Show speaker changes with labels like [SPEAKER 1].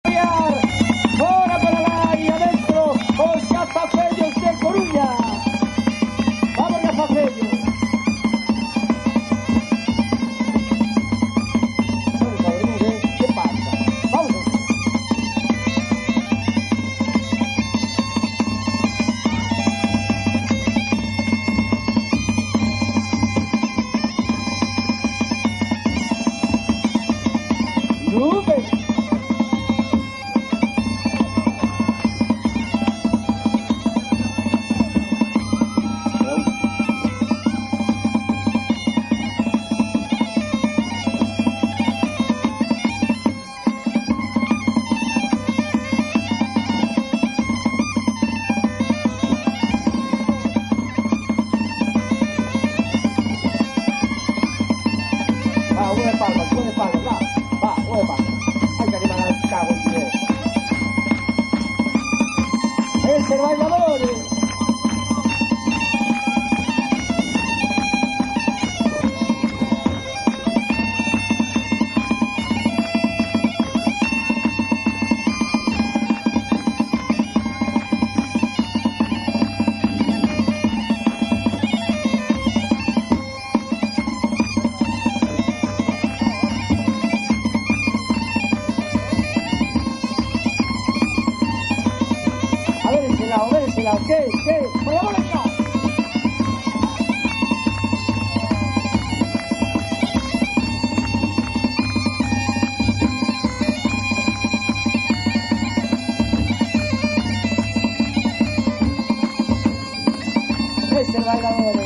[SPEAKER 1] Ahora para la área adentro, José Fafellos de Coruña. Vamos a Fafellos. ¿Qué pasa? Vamos. Nube. Uno de palmas, va, uno de palmas. Hay que animar al cago en Dios. Es el bailador. A ver ese lado, ¿qué? ¡Por la bola acá! Es el bailador.